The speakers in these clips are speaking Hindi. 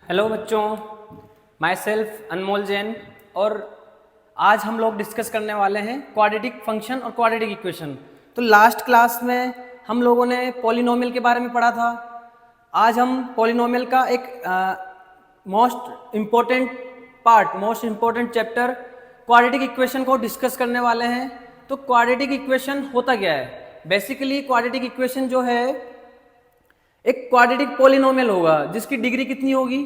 हेलो बच्चों, माई सेल्फ अनमोल जैन। और आज हम लोग डिस्कस करने वाले हैं क्वाड्रेटिक फंक्शन और क्वाड्रेटिक इक्वेशन। तो लास्ट क्लास में हम लोगों ने पॉलिनोमियल के बारे में पढ़ा था। आज हम पॉलिनोमियल का एक most important chapter quadratic equation को डिस्कस करने वाले हैं। तो क्वाड्रेटिक इक्वेशन होता क्या है? बेसिकली क्वाड्रेटिक इक्वेशन जो है एक क्वाड्रेटिक पॉलिनोमियल होगा जिसकी डिग्री कितनी होगी?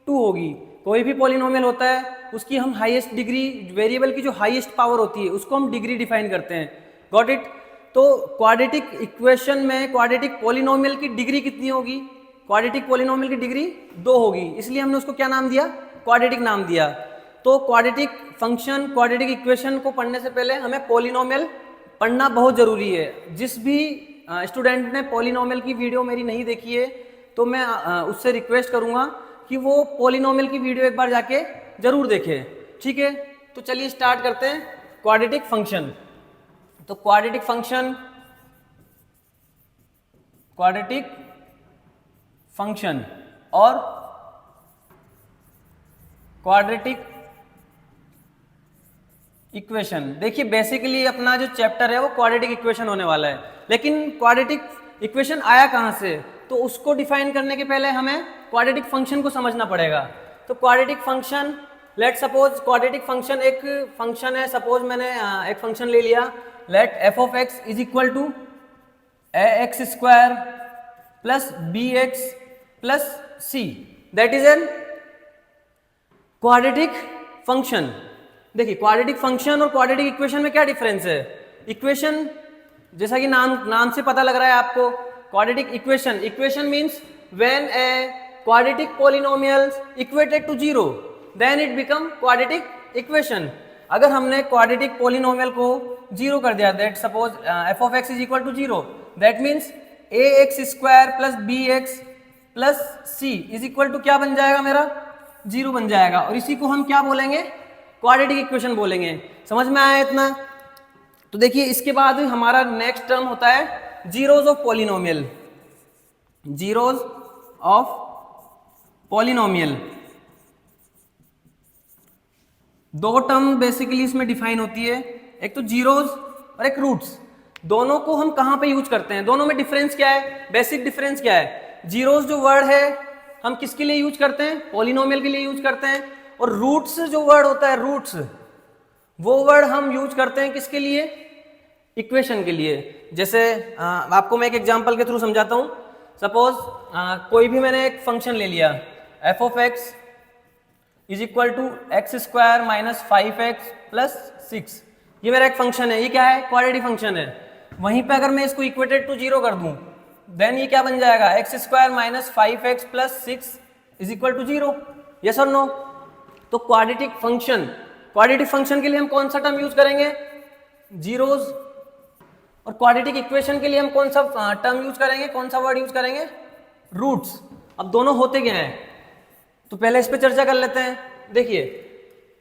2 होगी। कोई भी पॉलिनोमियल होता है उसकी हम हाईएस्ट डिग्री, वेरिएबल की जो हाईएस्ट पावर होती है उसको हम डिग्री डिफाइन करते हैं। Got it? तो क्वाड्रेटिक इक्वेशन में क्वाड्रेटिक पॉलिनोमियल की डिग्री कितनी होगी? क्वाड्रेटिक पॉलिनोमियल की डिग्री 2 होगी, इसलिए हमने उसको क्या नाम दिया? क्वाड्रेटिक नाम दिया। तो क्वाड्रेटिक फंक्शन, क्वाड्रेटिक इक्वेशन को पढ़ने से पहले हमें पॉलिनोमियल पढ़ना बहुत जरूरी है। जिस भी स्टूडेंट ने पॉलिनोमियल की वीडियो मेरी नहीं देखी है तो मैं उससे रिक्वेस्ट करूंगा कि वो पॉलिनोमियल की वीडियो एक बार जाके जरूर देखे। ठीक है, तो चलिए स्टार्ट करते हैं क्वाड्रेटिक फंक्शन। तो क्वाड्रेटिक फंक्शन और क्वाड्रेटिक इक्वेशन, देखिए बेसिकली अपना जो चैप्टर है वो क्वाड्रेटिक इक्वेशन होने वाला है। लेकिन क्वाड्रेटिक इक्वेशन आया कहाँ से? तो उसको डिफाइन करने के पहले हमें क्वाड्रेटिक फंक्शन को समझना पड़ेगा। तो quadratic function, let suppose quadratic function एक फंक्शन है। सपोज मैंने एक फंक्शन ले लिया, let F of X is equal to A X square plus B X plus C, that is an quadratic function. देखिए क्वाड्रेटिक फंक्शन और क्वाड्रेटिक इक्वेशन में क्या डिफरेंस है? इक्वेशन जैसा कि नाम से पता लग रहा है आपको, quadratic equation means when a quadratic polynomials equated to 0 then it become quadratic equation. अगर हमने क्वाड्रेटिक पॉलिनोमियल को 0 कर दिया, that suppose F of X is equal to 0, that means A X square plus B X plus C is equal to क्या बन जाएगा? मेरा 0 बन जाएगा। और इसी को हम क्या बोलेंगे? क्वाड्रेटिक इक्वेशन बोलेंगे। समझ में आया इतना? तो देखिए इसके बाद हमारा नेक्स्ट टर्म होता है zeros of polynomial. Zeros of polynomial, 2 term basically इसमें डिफाइन होती है, एक तो जीरोज और एक रूट्स। दोनों को हम कहां पे यूज करते हैं? दोनों में डिफरेंस क्या है? बेसिक डिफरेंस क्या है? जीरोज जो वर्ड है हम किसके लिए यूज करते हैं? पॉलिनोमियल के लिए यूज करते हैं। और रूट्स जो वर्ड होता है, रूट्स, वो वर्ड हम यूज करते हैं किसके लिए? इक्वेशन के लिए। जैसे आपको मैं एक एग्जांपल के थ्रू समझाता हूं। सपोज कोई भी मैंने एक फंक्शन ले लिया, F of X is equal to x square minus 5x plus 6। ये मेरा एक फंक्शन है। ये क्या है? क्वाड्रेटिक फंक्शन है। वहीं पे अगर मैं इसको इक्वेटेड टू 0 कर दूं, देन ये क्या बन जाएगा? X square minus 5x plus 6 is equal to 0। Yes और नो? तो क्वाड्रेटिक फंक्शन के लिए हम कौन सा टर्म यूज करेंगे? जीरोज। और क्वाड्रेटिक इक्वेशन के लिए हम कौन सा टर्म यूज करेंगे? कौन सा वर्ड यूज करेंगे? रूट्स। अब दोनों होते क्या हैं तो पहले इस पे चर्चा कर लेते हैं। देखिए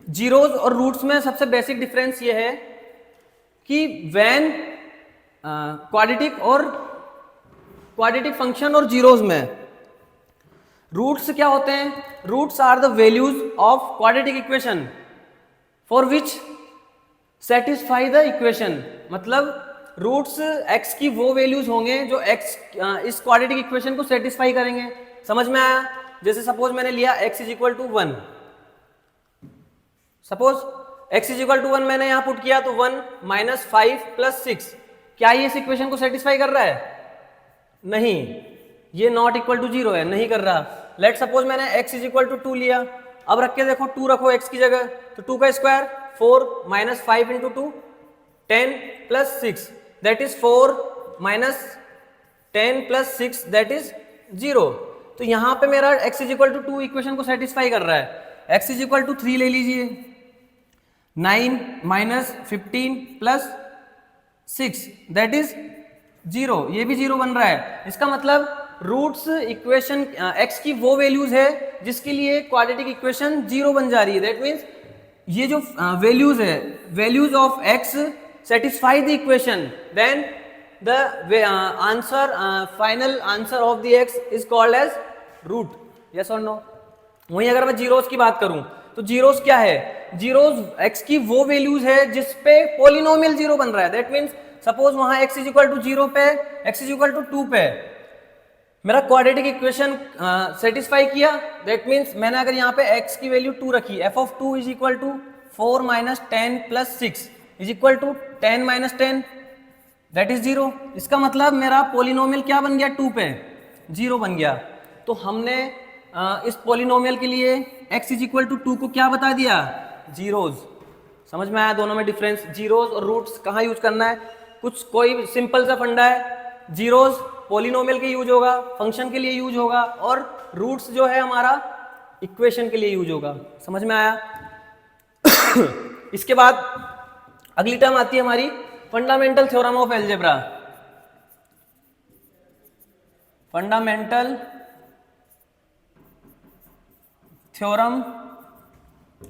जीरोज और रूट्स में सबसे बेसिक डिफरेंस ये है कि व्हेन क्वाड्रेटिक फंक्शन और जीरोज में रूट्स क्या होते हैं? Roots are the values of quadratic equation for which satisfy the equation. मतलब रूट्स x की वो वैल्यूज होंगे जो x इस क्वाड्रेटिक इक्वेशन को सेटिस्फाई करेंगे। समझ में आया? जैसे सपोज मैंने लिया x is equal to 1। Suppose x is equal to 1 मैंने यहां पुट किया, तो 1 माइनस 5 प्लस 6, क्या ये इस इक्वेशन को सेटिस्फाई कर रहा है? नहीं, ये नॉट इक्वल टू 0 है, नहीं कर रहा। लेट सपोज मैंने x इज इक्वल टू 2 लिया। अब रख के देखो, 2 रखो x की जगह, तो 2 का square 4 minus 5 into 2 10 plus 6, that is 4 minus 10 plus 6 that is 0। तो यहां पे मेरा x is equal to 2 equation को सेटिस्फाई कर रहा है। x इज इक्वल टू 3 ले लीजिए, 9 माइनस 15 प्लस 6 दैट इज 0, ये भी 0 बन रहा है। इसका मतलब रूट्स इक्वेशन x की वो वैल्यूज है जिसके लिए क्वाड्रेटिक इक्वेशन 0 बन जा रही है। दैट मीन्स ये जो वैल्यूज है, values of x satisfy the equation, then the final answer of the x is called as root. Yes or no? वहीं अगर मैं जीरोस की बात करूं तो जीरोस क्या है, जीरोस x की वो वैल्यूज है जिस पे पॉलिनोमियल जीरो बन रहा है। दैट मींस सपोज वहां x इज इक्वल टू 0 पे, x इज इक्वल टू 2 पे मेरा क्वाड्रेटिक इक्वेशन सेटिस्फाई किया। दैट मींस मैंने अगर यहाँ पे x की वैल्यू 2 रखी, f of 2 is equal to 4 minus 10 plus 6 is equal to 10 minus 10 that is 0। इसका मतलब मेरा पॉलिनोमियल क्या बन गया, 2 पे 0 बन गया। तो हमने इस पॉलिनोमियल के लिए x इज इक्वल टू 2 को क्या बता दिया, जीरोज। समझ में आया दोनों में डिफरेंस, जीरोज और रूट्स कहाँ यूज करना है, कुछ कोई सिंपल सा फंडा है। जीरोज पॉलिनोमियल के यूज होगा, फंक्शन के लिए यूज होगा, और रूट्स जो है हमारा इक्वेशन के लिए यूज होगा। समझ में आया। इसके बाद अगली टर्म आती है हमारी fundamental theorem of algebra. Fundamental theorem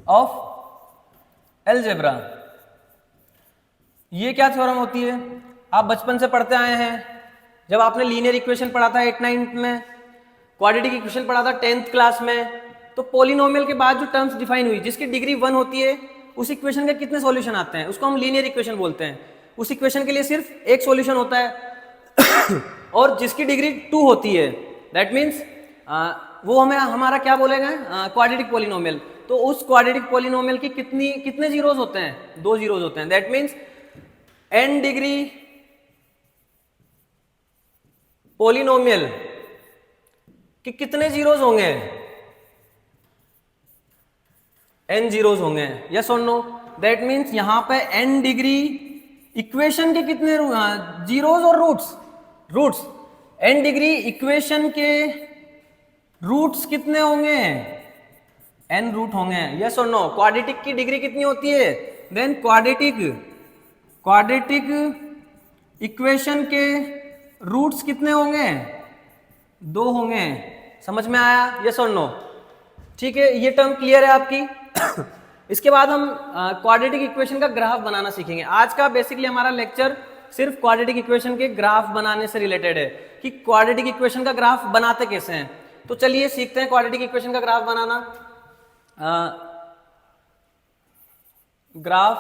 of algebra, ये क्या थ्योरम होती है, आप बचपन से पढ़ते आए हैं। जब आपने लीनियर इक्वेशन पढ़ा था 8-9 में, क्वाड्रेटिक इक्वेशन पढ़ा था 10th क्लास में, तो पॉलिनोमियल के बाद जो टर्म्स डिफाइन हुई जिसकी डिग्री 1 होती है, उस इक्वेशन के कितने सॉल्यूशन आते हैं, उसको हम लीनियर इक्वेशन बोलते हैं। उस इक्वेशन के लिए सिर्फ एक सॉल्यूशन होता है और जिसकी डिग्री 2 होती है, दैट मीन्स वो हमें हमारा क्या बोलेगा, क्वाड्रेटिक पॉलिनोमियल। तो उस क्वाड्रेटिक पॉलिनोमियल की कितने जीरोज होते हैं, 2 जीरोज होते हैं। That means n degree polynomial कि कितने जीरोज होंगे, n जीरोज होंगे, यस और नो। दैट मीन्स यहां पे n डिग्री इक्वेशन के कितने जीरोज और रूट्स n डिग्री इक्वेशन के रूट्स कितने होंगे, n रूट होंगे, यस और नो। क्वाड्रेटिक की डिग्री कितनी होती है, देन क्वाड्रेटिक इक्वेशन के रूट्स कितने होंगे, 2 होंगे। समझ में आया, यस और नो। ठीक है, ये टर्म क्लियर है आपकी। इसके बाद हम क्वाड्रेटिक इक्वेशन का ग्राफ बनाना सीखेंगे। आज का बेसिकली हमारा लेक्चर सिर्फ क्वाड्रेटिक इक्वेशन के ग्राफ बनाने से रिलेटेड है कि क्वाड्रेटिक इक्वेशन का ग्राफ बनाते कैसे हैं। तो चलिए सीखते हैं क्वाड्रेटिक इक्वेशन का graph banana. Graph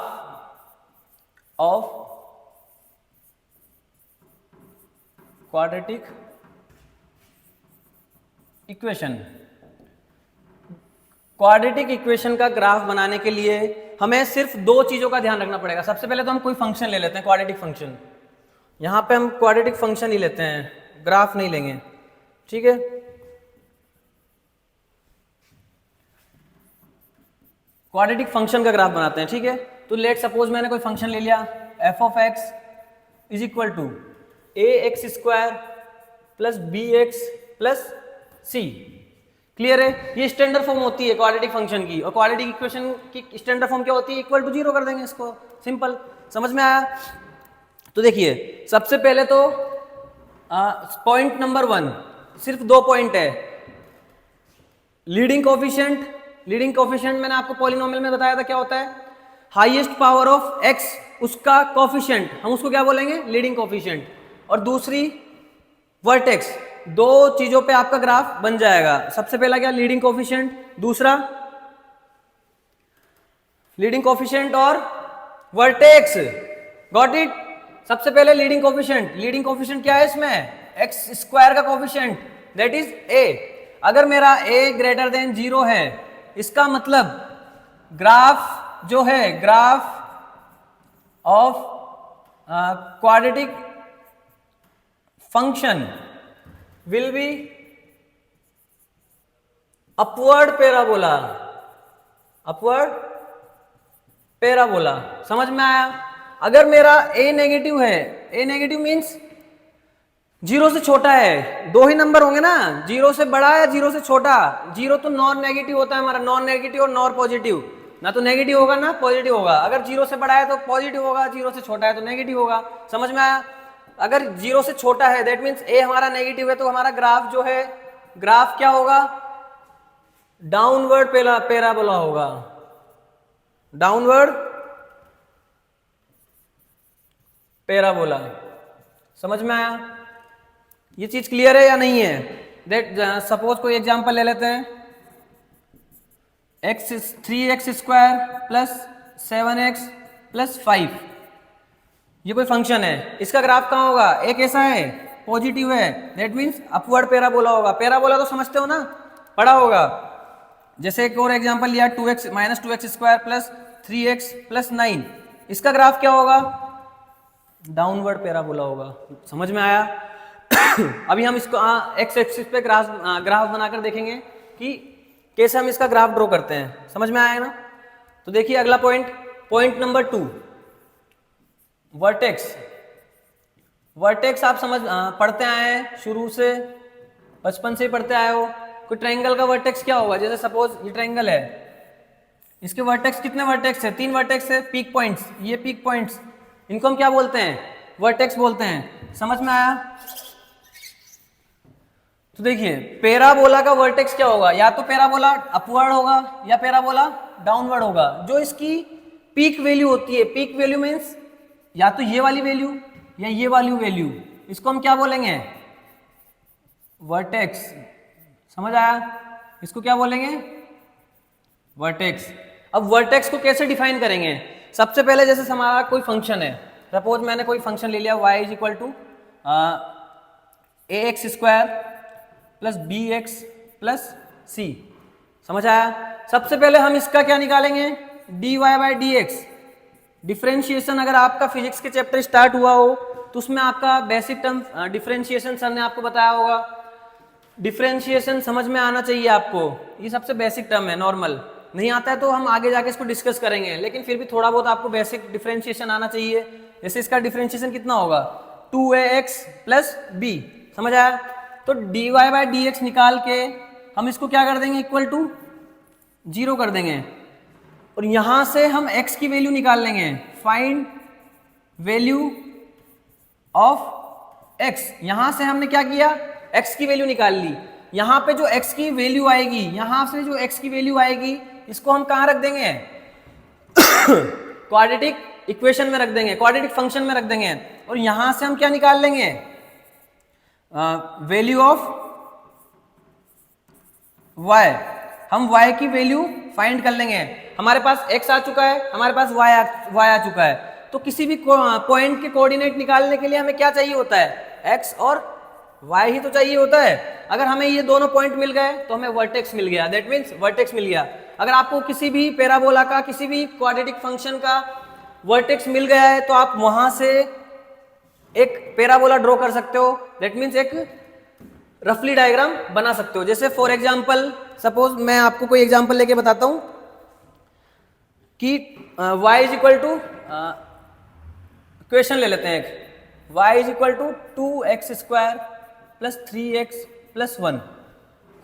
of quadratic equation. Quadratic equation का ग्राफ बनाने के लिए हमें सिर्फ 2 चीजों का ध्यान रखना पड़ेगा। सबसे पहले तो हम कोई फंक्शन ले लेते हैं, क्वाड्रेटिक फंक्शन। यहां पे हम क्वाड्रेटिक फंक्शन ही लेते हैं, ग्राफ नहीं लेंगे, ठीक है। क्वाड्रेटिक फंक्शन का ग्राफ बनाते हैं, ठीक है। तो लेट सपोज मैंने कोई फंक्शन ले लिया, f of x is equal to ax square plus bx plus c। Clear है, ये स्टैंडर्ड फॉर्म होती है क्वाड्रेटिक फंक्शन की, और क्वाड्रेटिक इक्वेशन की स्टैंडर्ड फॉर्म क्या होती है, इक्वल टू 0 कर देंगे इसको, सिंपल। समझ में आया। तो देखिए सबसे पहले तो पॉइंट नंबर 1, सिर्फ 2 पॉइंट है। लीडिंग कोफिशिएंट मैंने आपको पॉलिनोमियल में बताया था क्या होता है, हाईएस्ट पावर ऑफ x उसका कोफिशिएंट, हम उसको क्या बोलेंगे, लीडिंग कोफिशिएंट। और दूसरी वर्टेक्स, 2 चीजों पे आपका ग्राफ बन जाएगा। सबसे पहला क्या, लीडिंग कोफिशिएंट, दूसरा लीडिंग कोफिशिएंट और वर्टेक्स। Got it. सबसे पहले लीडिंग कोफिशिएंट क्या है इसमें, एक्स स्क्वायर का कोफिशिएंट, दैट इज a। अगर मेरा a ग्रेटर देन 0 है, इसका मतलब ग्राफ जो है, graph of quadratic function will be upward parabola. समझ में आया। अगर मेरा a नेगेटिव है, a नेगेटिव मीन्स 0 से छोटा है, 2 ही नंबर होंगे ना, 0 से बड़ा या 0 से छोटा। 0 तो नॉन नेगेटिव होता है हमारा, नॉन नेगेटिव और नॉन पॉजिटिव, ना तो नेगेटिव होगा ना पॉजिटिव होगा। अगर 0 से बड़ा है तो पॉजिटिव होगा, 0 से छोटा है तो नेगेटिव होगा। समझ में आया। अगर 0 से छोटा है दैट मीन्स a हमारा नेगेटिव है, तो हमारा ग्राफ जो है, ग्राफ क्या होगा, डाउनवर्ड पैराबोला होगा, डाउनवर्ड पैराबोला। समझ में आया। ये चीज क्लियर है या नहीं है। दैट सपोज कोई एग्जांपल ले लेते हैं, x 3x square plus 7x plus 5, ये कोई फंक्शन है, इसका ग्राफ कहाँ होगा? एक ऐसा है पॉजिटिव है, दैट मीन्स अपवर्ड पैराबोला होगा। पैराबोला तो समझते हो ना, पढ़ा होगा। जैसे एक और एग्जांपल लिया 2x minus 2x square plus 3x plus 9, इसका ग्राफ क्या होगा? डाउनवर्ड पैराबोला होगा। समझ में आया? अभी हम इसको एक्स एक्सिस पे ग्राफ बनाकर देखेंगे कि कैसे हम इसका ग्राफ ड्रॉ करते हैं। समझ में आया ना? तो देखिए अगला पॉइंट नंबर 2, वर्टेक्स। वर्टेक्स आप पढ़ते आए हैं शुरू से, बचपन से ही पढ़ते आए हो। कोई ट्रायंगल का वर्टेक्स क्या होगा? जैसे सपोज ये ट्रायंगल है, इसके वर्टेक्स कितने वर्टेक्स है? 3 वर्टेक्स है, पीक पॉइंट्स। ये पीक पॉइंट्स, इनको हम क्या बोलते हैं? वर्टेक्स बोलते हैं। समझ में आया? तो देखिए पैराबोला का वर्टेक्स क्या होगा? या तो पैराबोला अपवर्ड होगा या पैराबोला डाउनवर्ड होगा। जो इसकी पीक वैल्यू होती है, पीक वैल्यू मीन्स या तो ये वाली वैल्यू या ये वाली वैल्यू, इसको हम क्या बोलेंगे? वर्टेक्स। समझ आया? इसको क्या बोलेंगे? वर्टेक्स। अब वर्टेक्स को कैसे डिफाइन करेंगे? सबसे पहले जैसे हमारा कोई फंक्शन है, सपोज मैंने कोई फंक्शन ले लिया y is equal to ax square plus bx plus c। समझ आया? सबसे पहले हम इसका क्या निकालेंगे? dy by dx। डिफरेंशिएशन अगर आपका फिजिक्स के चैप्टर स्टार्ट हुआ हो तो उसमें आपका बेसिक टर्म डिफरेंशिएशन सर ने आपको बताया होगा। डिफरेंशिएशन समझ में आना चाहिए आपको, ये सबसे बेसिक टर्म है। नॉर्मल नहीं आता है तो हम आगे जाके इसको डिस्कस करेंगे, लेकिन फिर भी थोड़ा बहुत आपको बेसिक डिफरेंशिएशन आना चाहिए। जैसे इसका डिफरेंशिएशन कितना होगा? 2ax plus b। समझ आया? तो dy बाई dx निकाल के हम इसको क्या कर देंगे? इक्वल टू 0 कर देंगे, और यहां से हम x की वैल्यू निकाल लेंगे। Find value of x। यहां से हमने क्या किया? x की वैल्यू निकाल ली। यहां पे जो x की वैल्यू आएगी, यहां से जो x की वैल्यू आएगी, इसको हम कहां रख देंगे? क्वाड्रेटिक इक्वेशन में रख देंगे, क्वाड्रेटिक फंक्शन में रख देंगे। और यहां से हम क्या निकाल लेंगे? Value of y। हम y की वैल्यू फाइंड कर लेंगे। हमारे पास x आ चुका है, हमारे पास y आ चुका है। तो किसी भी पॉइंट के कोऑर्डिनेट निकालने के लिए हमें क्या चाहिए होता है? x और y ही तो चाहिए होता है। अगर हमें ये दोनों पॉइंट मिल गए तो हमें वर्टेक्स मिल गया, दैट मीन्स वर्टेक्स मिल गया। अगर आपको किसी भी पैराबोला का, किसी भी क्वाड्रेटिक फंक्शन का वर्टेक्स मिल गया है तो आप वहां से एक पैराबोला ड्रॉ कर सकते हो, दैट मीन्स एक रफली डायग्राम बना सकते हो। जैसे फॉर एग्जांपल, सपोज मैं आपको कोई एग्जांपल लेके बताता हूं कि y is equal to, question ले लेते हैं एक, y is equal to 2x square plus 3x plus 1।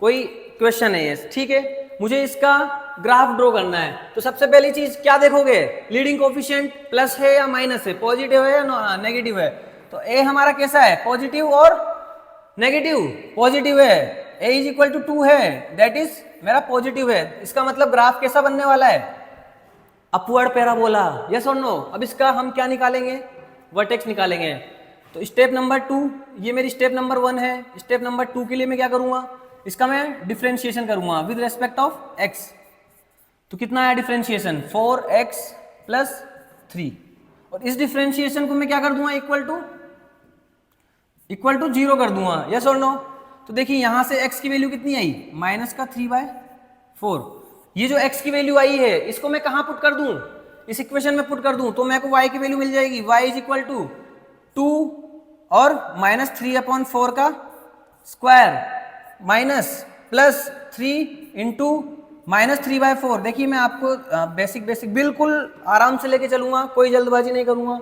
कोई क्वेश्चन है ये, ठीक है। मुझे इसका ग्राफ ड्रॉ करना है, तो सबसे पहली चीज क्या देखोगे? लीडिंग कोफिशिएंट प्लस है या माइनस है, पॉजिटिव है या नेगेटिव है। तो a हमारा कैसा है? पॉजिटिव और नेगेटिव। पॉजिटिव है, a इज इक्वल टू 2 है, दैट इज मेरा पॉजिटिव है। इसका मतलब ग्राफ कैसा बनने वाला है? Upward parabola. यस और नो? अब इसका हम क्या निकालेंगे? वर्टेक्स निकालेंगे। तो स्टेप नंबर 2, ये मेरी स्टेप नंबर 1 है। स्टेप नंबर 2 के लिए मैं क्या करूंगा? इसका मैं डिफरेंशिएशन करूंगा विद रेस्पेक्ट ऑफ x। तो कितना आया डिफरेंशिएशन? 4x plus 3। और इस डिफरेंशिएशन को मैं क्या कर दूंगा? इक्वल टू 0 कर दूंगा। यस और नो? तो देखिए यहां से x की वैल्यू कितनी आई? माइनस का 3/4। ये जो x की वैल्यू आई है, इसको मैं कहां पुट कर दूं? इस इक्वेशन में पुट कर दूं तो मेरे को y की वैल्यू मिल जाएगी। y इज इक्वल टू 2 और माइनस 3/4 का square minus plus 3 into minus 3/4। देखिए मैं आपको बेसिक बिल्कुल आराम से लेके चलूंगा, कोई जल्दबाजी नहीं करूंगा।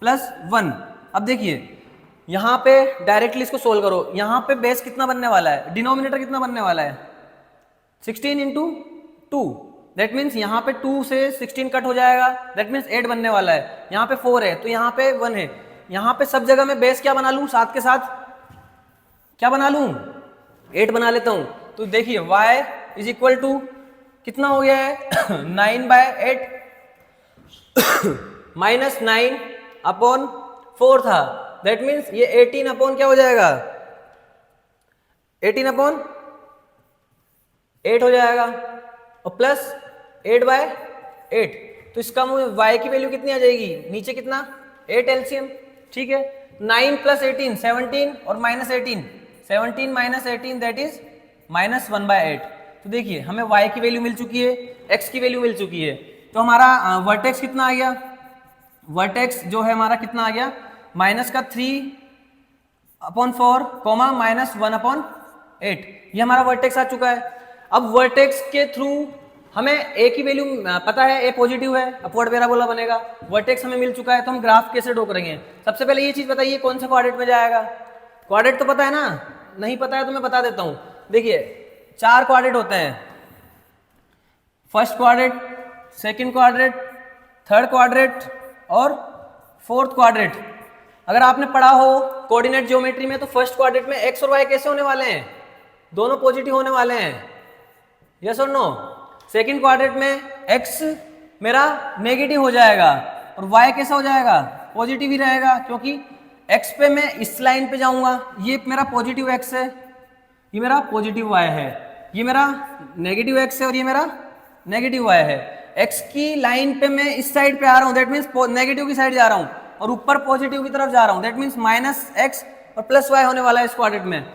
प्लस 1। अब देखिए यहां पे डायरेक्टली इसको सोल्व करो। यहां पे बेस कितना बनने वाला है? डिनोमिनेटर कितना बनने वाला है? 16 इंटू 2। दैट मीन्स यहाँ पे 2 से 16 कट हो जाएगा, दैट मीन्स 8 बनने वाला है। यहाँ पे 4 है तो यहाँ पे 1 है। यहाँ पे सब जगह मैं बेस क्या बना लूं? साथ के साथ क्या बना लूं? 8 बना लेता हूं। तो देखिए y इज इक्वल टू कितना हो गया है? 9/8 माइनस 9/4 था, दैट मीन्स ये 18 अपॉन क्या हो जाएगा? 18/8 हो जाएगा। और प्लस 8/8, तो इसका y की वैल्यू कितनी आ जाएगी, नीचे कितना 8 एलसीएम, ठीक है। 9 + 18 17 और -18, 17 - 18 दैट इज -1/8। तो देखिए हमें y की वैल्यू मिल चुकी है, x की वैल्यू मिल चुकी है, तो हमारा वर्टेक्स कितना आ गया, वर्टेक्स जो है हमारा कितना आ गया, -3/4, -1/8, ये हमारा वर्टेक्स आ चुका है। अब वर्टेक्स के थ्रू हमें a की वैल्यू पता है, a पॉजिटिव है, अपवर्ड पैराबोला बनेगा, वर्टेक्स हमें मिल चुका है, तो हम ग्राफ कैसे ड्रॉ करेंगे। सबसे पहले ये चीज बताइए कौन से क्वाड्रेंट में जाएगा, क्वाड्रेंट तो पता है ना, नहीं पता है तो मैं बता देता हूं। देखिए 4 क्वाड्रेंट होते हैं, first quadrant, second quadrant, third quadrant और फोर्थ क्वाड्रेंट। अगर आपने पढ़ा हो कोऑर्डिनेट ज्योमेट्री में, तो फर्स्ट क्वाड्रेंट में x और y कैसे होने वाले हैं, दोनों पॉजिटिव होने वाले हैं, यस और नो। सेकंड क्वाड्रेंट में x मेरा नेगेटिव हो जाएगा और y कैसा हो जाएगा, पॉजिटिव ही रहेगा, क्योंकि x पे मैं इस लाइन पे जाऊंगा, ये मेरा पॉजिटिव x है, ये मेरा पॉजिटिव y है, ये मेरा नेगेटिव x है और ये मेरा नेगेटिव y है। x की लाइन पे मैं इस साइड पे आ रहा हूं, दैट मीन्स नेगेटिव की साइड जा रहा हूं, और ऊपर पॉजिटिव की तरफ जा रहा हूं, दैट मीन्स -x और +y होने वाला है इस क्वाड्रेंट में।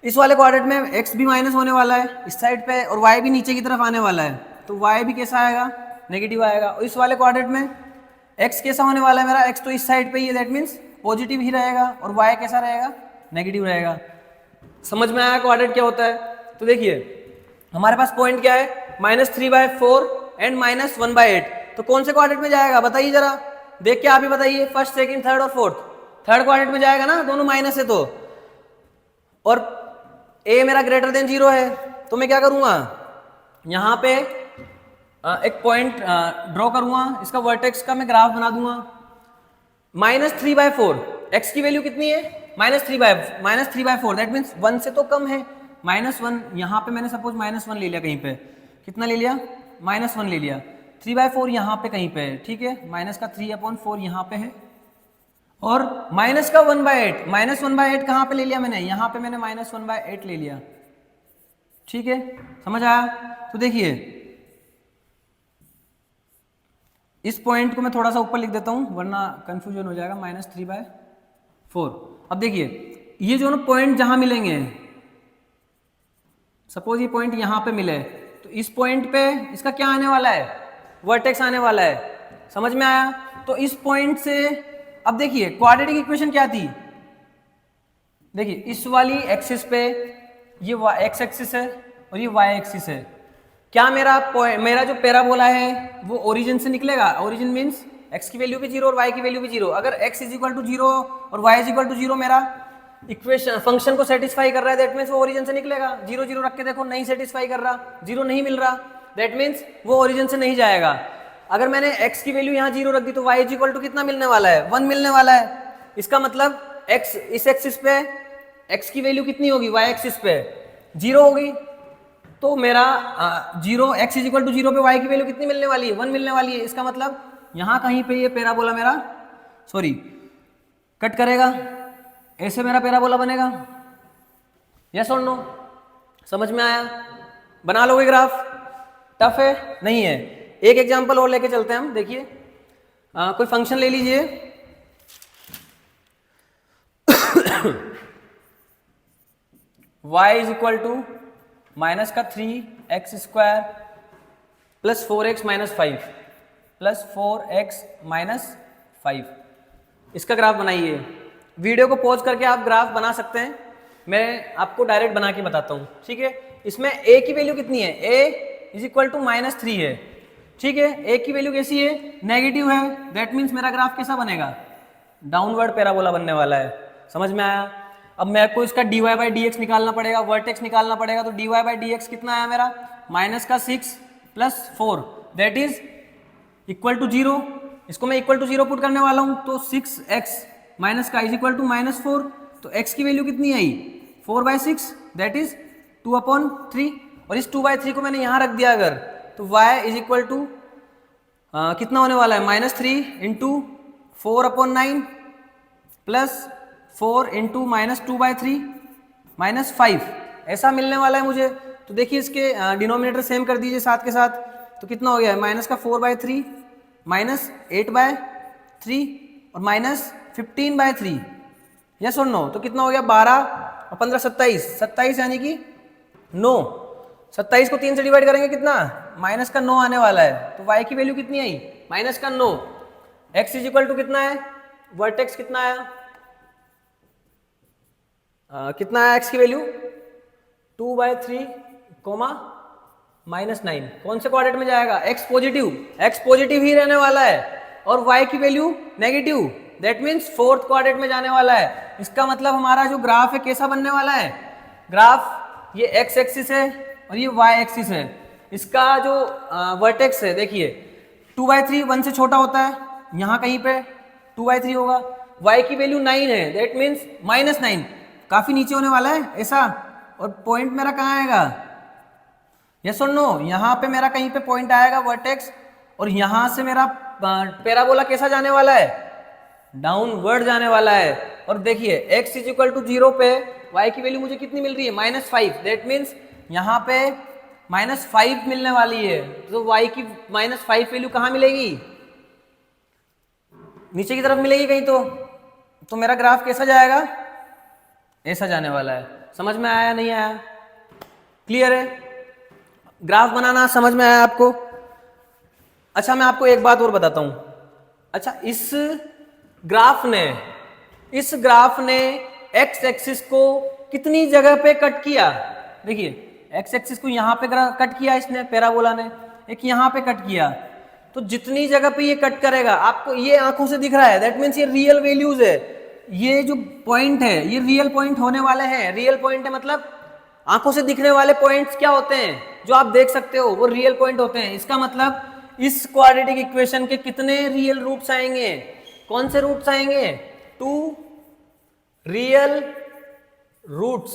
इस वाले क्वाड्रेंट में x भी माइनस होने वाला है इस साइड पे, और y भी नीचे की तरफ आने वाला है, तो y भी कैसा आएगा, नेगेटिव आएगा। और इस वाले क्वाड्रेंट में x कैसा होने वाला है मेरा, x तो इस साइड पे ही है, दैट मीन्स पॉजिटिव ही रहेगा, और y कैसा रहेगा, नेगेटिव रहेगा। समझ में आया क्वाड्रेंट क्या होता है। तो देखिए हमारे पास पॉइंट क्या है, -3/4 एंड -1/8, तो कौन से क्वाड्रेंट में जाएगा बताइए जरा, देख के आप ही बताइए, फर्स्ट सेकंड थर्ड और फोर्थ, थर्ड क्वाड्रेंट में जाएगा ना, दोनों माइनस है तो, और a मेरा ग्रेटर देन 0 है, तो मैं क्या करूंगा, यहां पे एक पॉइंट ड्रॉ करूंगा, इसका वर्टेक्स का मैं ग्राफ बना दूंगा। -3/4, x की वैल्यू कितनी है, -3/4, दैट मीन्स 1 से तो कम है, -1, यहां पे मैंने सपोज -1 ले लिया, कहीं पे कितना ले लिया, -1 ले लिया, 3/4 यहाँ पे कहीं पे है, ठीक है, -3/4 यहाँ पे है, और -1/8, -1/8 कहाँ पे ले लिया मैंने, यहाँ पे मैंने -1/8 ले लिया, ठीक है, समझ आया। तो देखिए इस पॉइंट को मैं थोड़ा सा ऊपर लिख देता हूँ वरना कंफ्यूजन हो जाएगा, -3/4। अब देखिए ये जो ना पॉइंट जहां मिलेंगे, सपोज ये पॉइंट यहाँ पे मिले, तो इस पॉइंट पे इसका क्या आने वाला है, वर्टेक्स आने वाला है, समझ में आया। तो इस पॉइंट से अब देखिए क्वाड्रेटिक इक्वेशन क्या थी, देखिए इस वाली एक्सिस पे ये x एक्सिस है और ये y एक्सिस है, क्या मेरा जो पैराबोला है वो ओरिजिन से निकलेगा, ओरिजिन मींस x की वैल्यू भी 0 और y की वैल्यू भी 0, अगर x = 0 और y = 0 मेरा इक्वेशन फंक्शन को सेटिस्फाई कर रहा है, दैट मीन्स वो ओरिजिन से निकलेगा। 0 0 रख के देखो, नहीं सेटिस्फाई कर रहा, 0 नहीं मिल रहा, दैट मीन्स वो ओरिजिन से नहीं जाएगा। अगर मैंने x की वैल्यू यहाँ 0 रख दी तो y = कितना मिलने वाला है, 1 मिलने वाला है। इसका मतलब x इस एक्सिस पे x की वैल्यू कितनी होगी, y एक्सिस पे 0 होगी, तो मेरा 0 x = 0 पे y की वैल्यू कितनी मिलने वाली है, 1 मिलने वाली है। इसका मतलब यहाँ कहीं पे ये पैराबोला मेरा कट करेगा, ऐसे मेरा पैराबोला बनेगा, यस और नो, समझ में आया। बना लोगे ग्राफ, टफ है नहीं है। एक एग्जांपल और लेके चलते हैं हम, देखिए कोई फंक्शन ले लीजिए y = -3x² + 4x - 5 + 4x - 5, इसका ग्राफ बनाइए। वीडियो को पॉज करके आप ग्राफ बना सकते हैं, मैं आपको डायरेक्ट बना के बताता हूँ, ठीक है। इसमें a की वैल्यू कितनी है, a = -3 है, ठीक है। a की वैल्यू कैसी है, नेगेटिव है, दैट मीन्स मेरा ग्राफ कैसा बनेगा, डाउनवर्ड पैराबोला बनने वाला है, समझ में आया। अब मेरे को इसका dy/dx निकालना पड़ेगा, वर्टेक्स निकालना पड़ेगा, तो dy/dx कितना आया मेरा, -6 + 4 दैट इज = 0। इसको मैं = 0 पुट करने वाला हूं, तो 6x माइनस का = -4, तो x की वैल्यू कितनी आई, 4/6 दैट इज 2/3, और इस 2/3 को मैंने यहां रख दिया अगर, तो y = कितना होने वाला है, -3 × 4/9 + 4 × -2/3 - 5, ऐसा मिलने वाला है मुझे। तो देखिए इसके डिनोमिनेटर सेम कर दीजिए साथ के साथ, तो कितना हो गया है, माइनस का 4/3 माइनस 8/3 और माइनस 15/3, यस और नो, तो कितना हो गया 12 और 15 27, 27 यानी कि 9, 27 को 3 से डिवाइड करेंगे कितना, माइनस का 9 आने वाला है, तो y की वैल्यू कितनी आई, माइनस का 9। x इज इक्वल टू कितना है, वर्टेक्स कितना आया, कितना आया x की वैल्यू 2/3 कोमा -9, कौन से क्वाड्रेंट में जाएगा, x पॉजिटिव ही रहने वाला है और y की value negative, that means fourth quadrant में जाने वाला है। इसका मतलब हमारा जो ग्राफ है कैसा बनने वाला है, ग्राफ ये x एक्सिस है और ये y एक्सिस है, इसका जो वर्टेक्स है देखिए 2/3 1 से छोटा होता है, यहाँ कहीं पे 2/3 होगा, y की वैल्यू 9 है, दैट मीन्स -9, काफी नीचे होने वाला है ऐसा, और पॉइंट मेरा कहाँ आएगा, यस और नो, यहाँ पे मेरा कहीं पे पॉइंट आएगा वर्टेक्स, और यहाँ से मेरा पैराबोला कैसा जाने वाला है, डाउनवर्ड जाने वाला है। और देखिए x इज इक्वल टू 0 पे y की वैल्यू मुझे कितनी मिल रही है, -5, दैट मीन्स यहाँ पे -5 मिलने वाली है, तो y की -5 वैल्यू कहाँ मिलेगी, नीचे की तरफ मिलेगी कहीं, तो मेरा ग्राफ कैसा जाएगा, ऐसा जाने वाला है। समझ में आया नहीं आया, क्लियर है, ग्राफ बनाना समझ में आया आपको। अच्छा मैं आपको एक बात और बताता हूं, अच्छा इस ग्राफ ने x एक्सिस को कितनी जगह पे कट किया, देखिए x एक्सिस को यहाँ पे कट किया इसने, पैराबोला ने एक यहाँ पे कट किया, तो जितनी जगह पे ये कट करेगा आपको ये आंखों से दिख रहा है, दैट मीन्स ये रियल वैल्यूज है, ये जो पॉइंट है ये रियल पॉइंट होने वाले हैं। रियल पॉइंट है मतलब आंखों से दिखने वाले पॉइंट्स क्या होते हैं, जो आप देख सकते हो वो रियल पॉइंट होते हैं। इसका मतलब इस क्वाड्रेटिक इक्वेशन के कितने रियल रूट्स आएंगे, कौन से रूट्स आएंगे, 2 रियल रूट्स।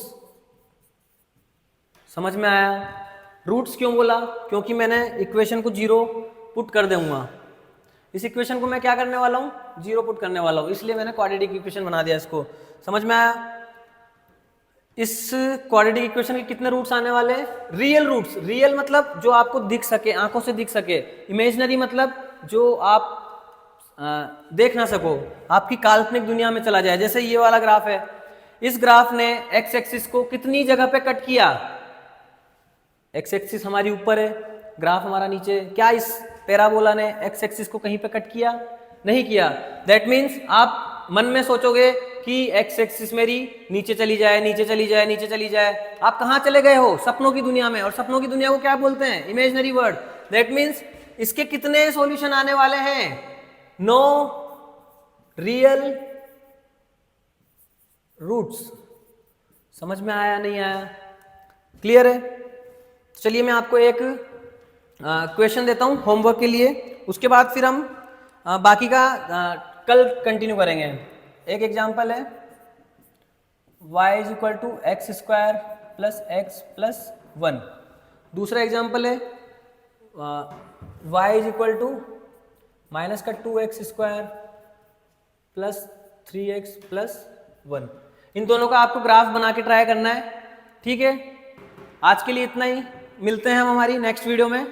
समझ में आया, रूट्स क्यों बोला, क्योंकि मैंने इक्वेशन को 0 पुट कर दूंगा, इस इक्वेशन को मैं क्या करने वाला हूं, 0 पुट करने वाला हूं, इसलिए मैंने क्वाड्रेटिक इक्वेशन बना दिया इसको। समझ में आया, इस क्वाड्रेटिक इक्वेशन के कितने रूट्स आने वाले हैं, रियल रूट्स। रियल मतलब जो आपको दिख सके, आंखों से दिख सके, इमेजिनरी मतलब जो आप देख ना सको, आपकी काल्पनिक दुनिया में चला जाए। जैसे ये वाला ग्राफ है, इस ग्राफ ने एक्स एक्सिस को कितनी जगह पे कट किया, एक्स एक्सिस हमारी ऊपर है, ग्राफ हमारा नीचे, क्या इस पैराबोला ने एक्स एक्सिस को कहीं पे कट किया, नहीं किया। दैट मीन्स आप मन में सोचोगे कि एक्स एक्सिस मेरी नीचे चली जाए, नीचे चली जाए, नीचे चली जाए, आप कहाँ चले गए हो, सपनों की दुनिया में, और सपनों की दुनिया को क्या बोलते हैं, इमेजिनरी वर्ड। दैट मीन्स इसके कितने सॉल्यूशन आने वाले हैं, 9 रियल रूट्स। समझ में आया नहीं आया, क्लियर है। चलिए मैं आपको एक क्वेश्चन देता हूं होमवर्क के लिए, उसके बाद फिर हम बाकी का कल कंटिन्यू करेंगे। एक एग्जांपल है y is equal to x square plus x plus 1। दूसरा एग्जांपल है y is equal to minus का 2x square plus 3x plus 1। इन दोनों का आपको ग्राफ बना के ट्राई करना है, ठीक है। आज के लिए इतना ही, मिलते हैं हम हमारी नेक्स्ट वीडियो में।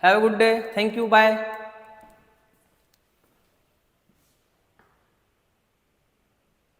Have a good day, thank you, bye.